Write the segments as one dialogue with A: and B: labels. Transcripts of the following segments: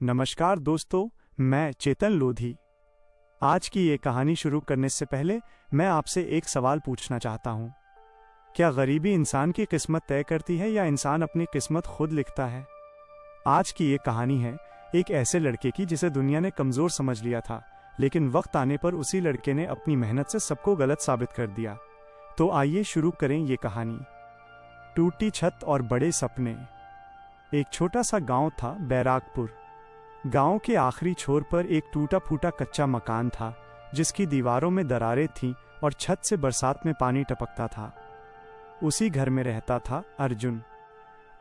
A: नमस्कार दोस्तों, मैं चेतन लोधी। आज की ये कहानी शुरू करने से पहले मैं आपसे एक सवाल पूछना चाहता हूँ। क्या गरीबी इंसान की किस्मत तय करती है या इंसान अपनी किस्मत खुद लिखता है? आज की ये कहानी है एक ऐसे लड़के की जिसे दुनिया ने कमज़ोर समझ लिया था, लेकिन वक्त आने पर उसी लड़के ने अपनी मेहनत से सबको गलत साबित कर दिया। तो आइए शुरू करें ये कहानी। टूटी छत और बड़े सपने। एक छोटा सा गांव था, बैराकपुर। गांव के आखिरी छोर पर एक टूटा फूटा कच्चा मकान था, जिसकी दीवारों में दरारें थीं और छत से बरसात में पानी टपकता था। उसी घर में रहता था अर्जुन।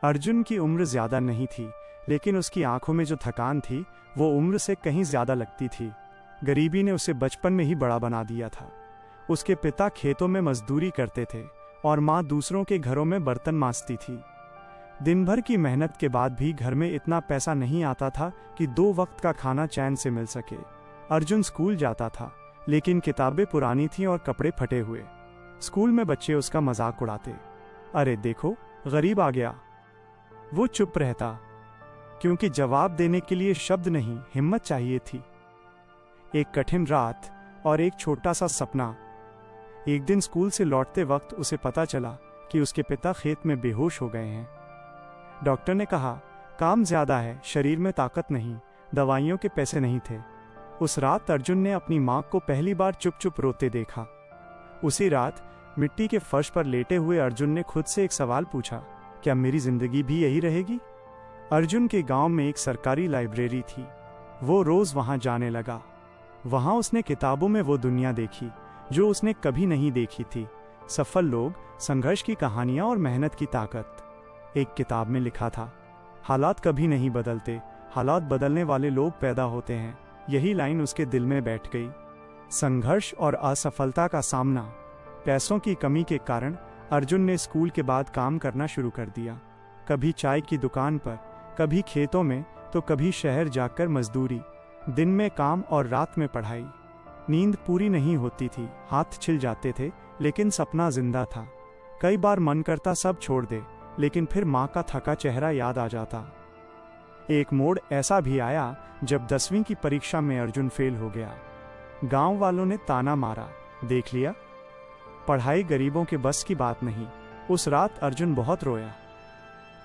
A: अर्जुन की उम्र ज्यादा नहीं थी, लेकिन उसकी आंखों में जो थकान थी वो उम्र से कहीं ज्यादा लगती थी। गरीबी ने उसे बचपन में ही बड़ा बना दिया था। उसके पिता खेतों में मजदूरी करते थे और माँ दूसरों के घरों में बर्तन मांजती थी। दिन भर की मेहनत के बाद भी घर में इतना पैसा नहीं आता था कि 2 वक्त का खाना चैन से मिल सके। अर्जुन स्कूल जाता था, लेकिन किताबें पुरानी थीं और कपड़े फटे हुए। स्कूल में बच्चे उसका मजाक उड़ाते, अरे देखो गरीब आ गया। वो चुप रहता, क्योंकि जवाब देने के लिए शब्द नहीं, हिम्मत चाहिए थी। एक कठिन रात और एक छोटा सा सपना। एक दिन स्कूल से लौटते वक्त उसे पता चला कि उसके पिता खेत में बेहोश हो गए हैं। डॉक्टर ने कहा, काम ज्यादा है, शरीर में ताकत नहीं, दवाइयों के पैसे नहीं थे। उस रात अर्जुन ने अपनी माँ को पहली बार चुप चुप रोते देखा। उसी रात मिट्टी के फर्श पर लेटे हुए अर्जुन ने खुद से एक सवाल पूछा, क्या मेरी जिंदगी भी यही रहेगी? अर्जुन के गांव में एक सरकारी लाइब्रेरी थी। वो रोज वहां जाने लगा। वहां उसने किताबों में वो दुनिया देखी जो उसने कभी नहीं देखी थी। सफल लोग, संघर्ष की कहानियां और मेहनत की ताकत। एक किताब में लिखा था, हालात कभी नहीं बदलते, हालात बदलने वाले लोग पैदा होते हैं। यही लाइन उसके दिल में बैठ गई। संघर्ष और असफलता का सामना। पैसों की कमी के कारण अर्जुन ने स्कूल के बाद काम करना शुरू कर दिया। कभी चाय की दुकान पर, कभी खेतों में, तो कभी शहर जाकर मजदूरी। दिन में काम और रात में पढ़ाई। नींद पूरी नहीं होती थी, हाथ छिल जाते थे, लेकिन सपना जिंदा था। कई बार मन करता सब छोड़ दे, लेकिन फिर माँ का थका चेहरा याद आ जाता। एक मोड़ ऐसा भी आया जब 10वीं की परीक्षा में अर्जुन फेल हो गया। गांव वालों ने ताना मारा, देख लिया, पढ़ाई गरीबों के बस की बात नहीं। उस रात अर्जुन बहुत रोया,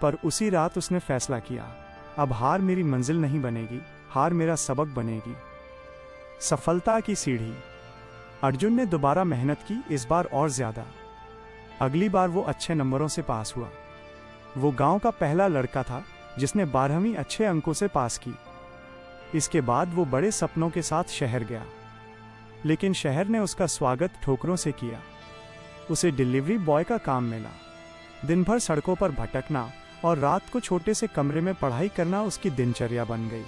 A: पर उसी रात उसने फैसला किया, अब हार मेरी मंजिल नहीं बनेगी, हार मेरा सबक बनेगी। सफलता की सीढ़ी। अर्जुन ने दोबारा मेहनत की, इस बार और ज्यादा। अगली बार वो अच्छे नंबरों से पास हुआ। वो गांव का पहला लड़का था जिसने 12वीं अच्छे अंकों से पास की। इसके बाद वो बड़े सपनों के साथ शहर गया, लेकिन शहर ने उसका स्वागत ठोकरों से किया। उसे डिलीवरी बॉय का काम मिला। दिन भर सड़कों पर भटकना और रात को छोटे से कमरे में पढ़ाई करना उसकी दिनचर्या बन गई।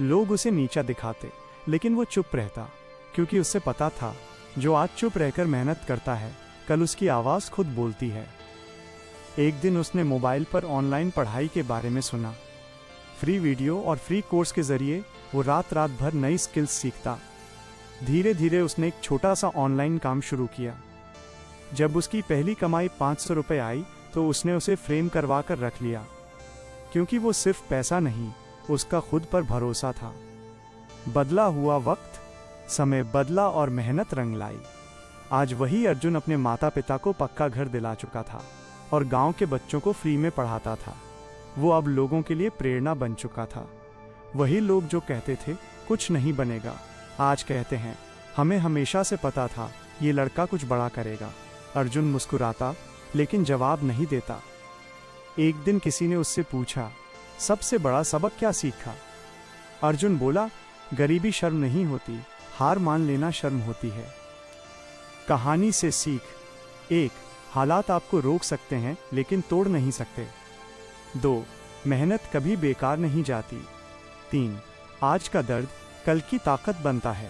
A: लोग उसे नीचा दिखाते, लेकिन वो चुप रहता, क्योंकि उसे पता था जो आज चुप रहकर मेहनत करता है, कल उसकी आवाज खुद बोलती है। एक दिन उसने मोबाइल पर ऑनलाइन पढ़ाई के बारे में सुना। फ्री वीडियो और फ्री कोर्स के जरिए वो रात भर नई स्किल्स सीखता। धीरे धीरे उसने एक छोटा सा ऑनलाइन काम शुरू किया। जब उसकी पहली कमाई 500 रुपये आई तो उसने उसे फ्रेम करवा कर रख लिया, क्योंकि वो सिर्फ पैसा नहीं, उसका खुद पर भरोसा था। बदला हुआ वक्त, समय बदला और मेहनत रंग लाई। आज वही अर्जुन अपने माता पिता को पक्का घर दिला चुका था और गांव के बच्चों को फ्री में पढ़ाता था। वो अब लोगों के लिए प्रेरणा बन चुका था। वही लोग जो कहते थे कुछ नहीं बनेगा, आज कहते हैं हमें हमेशा से पता था ये लड़का कुछ बड़ा करेगा। अर्जुन मुस्कुराता, लेकिन जवाब नहीं देता। एक दिन किसी ने उससे पूछा, सबसे बड़ा सबक क्या सीखा? अर्जुन बोला, गरीबी शर्म नहीं होती, हार मान लेना शर्म होती है। कहानी से सीख। 1. हालात आपको रोक सकते हैं, लेकिन तोड़ नहीं सकते। 2. मेहनत कभी बेकार नहीं जाती। 3. आज का दर्द कल की ताकत बनता है।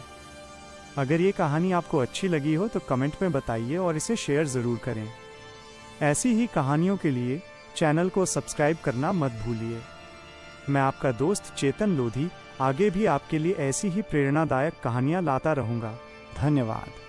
A: अगर ये कहानी आपको अच्छी लगी हो तो कमेंट में बताइए और इसे शेयर ज़रूर करें। ऐसी ही कहानियों के लिए चैनल को सब्सक्राइब करना मत भूलिए। मैं आपका दोस्त चेतन लोधी आगे भी आपके लिए ऐसी ही प्रेरणादायक कहानियाँ लाता रहूँगा। धन्यवाद।